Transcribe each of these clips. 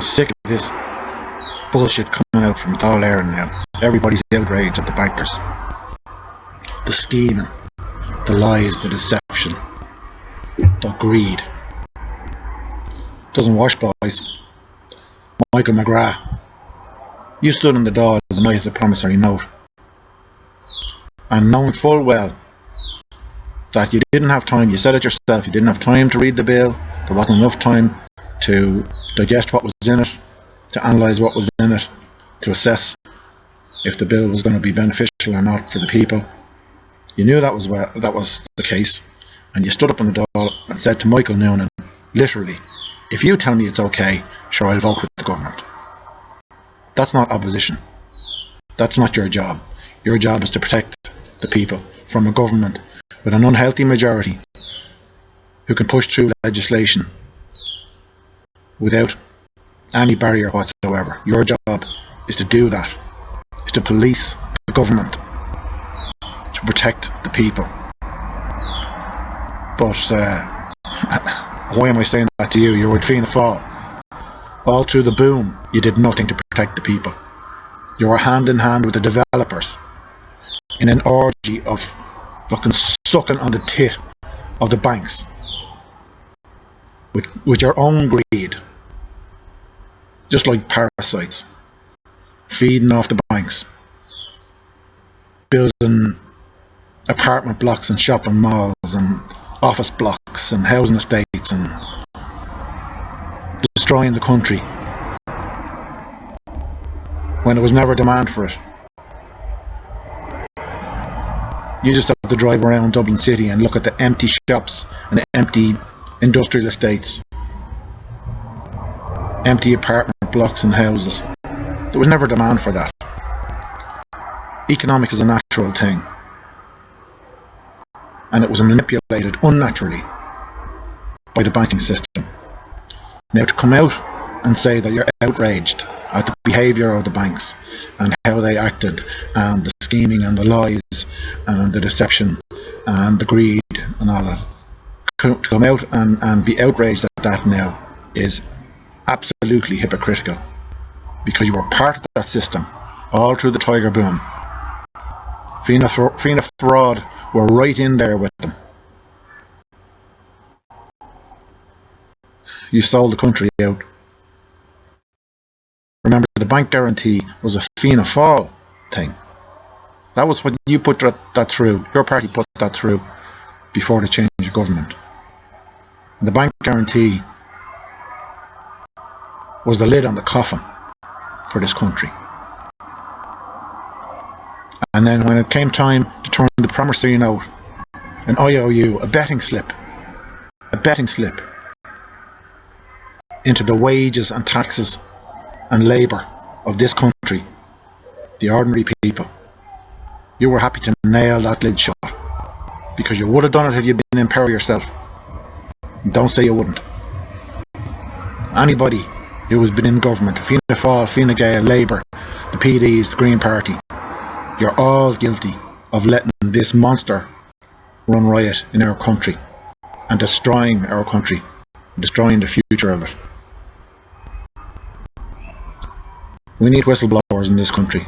sick of this bullshit coming out from Bertie Ahern now. Everybody's outraged at the bankers. The scheming, the lies, the deception, the greed. Doesn't wash, boys. Michael McGrath, you stood in the door the night of the promissory note, and knowing full well that you didn't have time, you said it yourself, you didn't have time to read the bill, there wasn't enough time to digest what was in it, to analyse what was in it, to assess if the bill was going to be beneficial or not for the people. You knew that was the case, and you stood up in the door and said to Michael Noonan, literally, if you tell me it's okay, sure, I'll vote with the government. That's not opposition. That's not your job. Your job is to protect the people from a government with an unhealthy majority who can push through legislation without any barrier whatsoever. Your job is to do that, is to police the government, to protect the people. But why am I saying that to you? You were with Fianna Fáil. All through the boom, you did nothing to protect the people. You were hand in hand with the developers in an orgy of fucking sucking on the tit of the banks with your own greed, just like parasites, feeding off the banks, building apartment blocks and shopping malls and office blocks and housing estates and destroying the country when there was never demand for it. You just have to drive around Dublin City and look at the empty shops and the empty industrial estates, empty apartment blocks and houses. There was never demand for that. Economics is a natural thing, and it was manipulated unnaturally by the banking system. Now to come out and say that you're outraged at the behaviour of the banks and how they acted and the scheming and the lies and the deception and the greed and all that, to come out and be outraged at that now is absolutely hypocritical, because you were part of that system all through the Tiger boom. Fianna Fraud were right in there with them. You sold the country out. Remember, the bank guarantee was a Fianna Fáil thing. That was what you put that through. Your party put that through before the change of government. And the bank guarantee was the lid on the coffin for this country. And then when it came time to turn the promissory note, an IOU, a betting slip into the wages and taxes and labour of this country, the ordinary people, you were happy to nail that lid shut, because you would have done it if you'd been in power yourself. Don't say you wouldn't. Anybody who has been in government, Fianna Fáil, Fine Gael, Labour, the PDs, the Green Party, you're all guilty of letting this monster run riot in our country and destroying our country, destroying the future of it. We need whistleblowers in this country.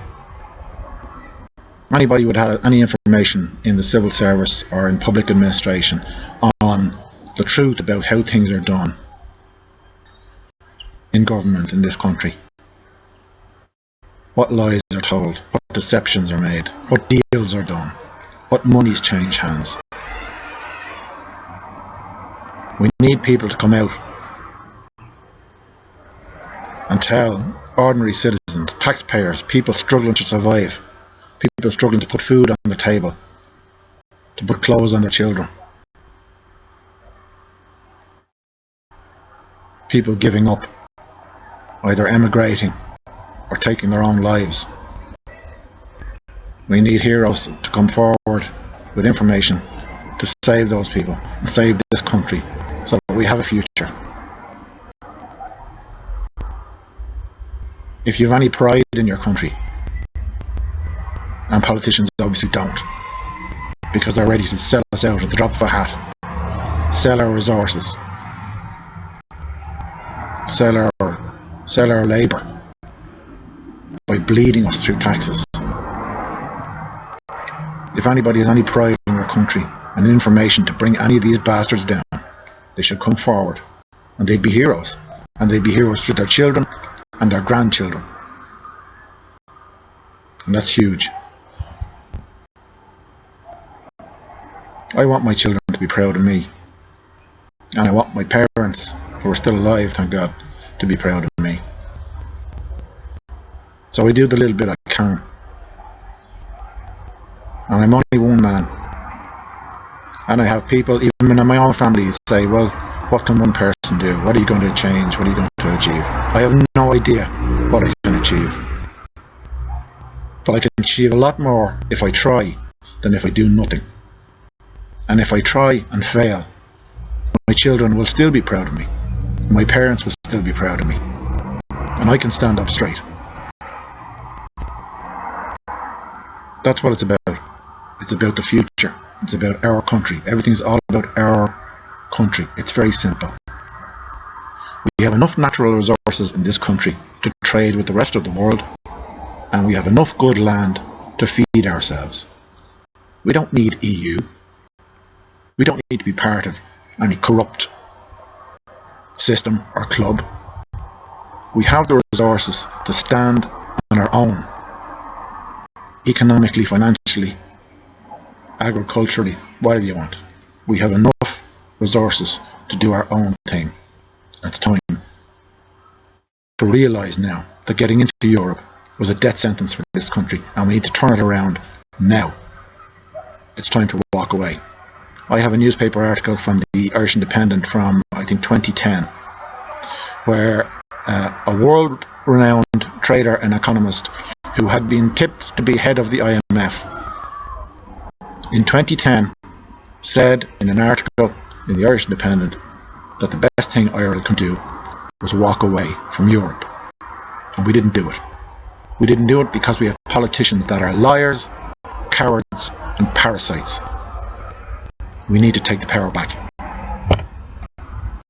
Anybody would have any information in the civil service or in public administration on the truth about how things are done in government in this country. What lies are told, what deceptions are made, what deals are done, what monies change hands. We need people to come out and tell ordinary citizens, taxpayers, people struggling to survive, people struggling to put food on the table, to put clothes on their children, people giving up, either emigrating or taking their own lives. We need heroes to come forward with information to save those people and save this country so that we have a future. If you have any pride in your country, and politicians obviously don't, because they're ready to sell us out at the drop of a hat, sell our resources, sell our sell our labour by bleeding us through taxes. If anybody has any pride in their country and information to bring any of these bastards down, they should come forward, and they'd be heroes. And they'd be heroes to their children and their grandchildren. And that's huge. I want my children to be proud of me. And I want my parents, who are still alive, thank God, to be proud of me. So I do the little bit I can. And I'm only one man. And I have people, even in my own family, say, well, what can one person do? What are you going to change? What are you going to achieve? I have no idea what I can achieve. But I can achieve a lot more if I try than if I do nothing. And if I try and fail, my children will still be proud of me. My parents will still be proud of me. And I can stand up straight. That's what it's about. It's about the future. It's about our country. Everything's all about our country. It's very simple. We have enough natural resources in this country to trade with the rest of the world, and we have enough good land to feed ourselves. We don't need EU. We don't need to be part of any corrupt system or club. We have the resources to stand on our own, economically, financially, agriculturally, whatever you want. We have enough resources to do our own thing. It's time to realise now that getting into Europe was a death sentence for this country, and we need to turn it around now. It's time to walk away. I have a newspaper article from the Irish Independent from, I think, 2010, where a world-renowned trader and economist who had been tipped to be head of the IMF in 2010 said in an article in the Irish Independent that the best thing Ireland can do was walk away from Europe. And we didn't do it. We didn't do it because we have politicians that are liars, cowards and parasites. We need to take the power back.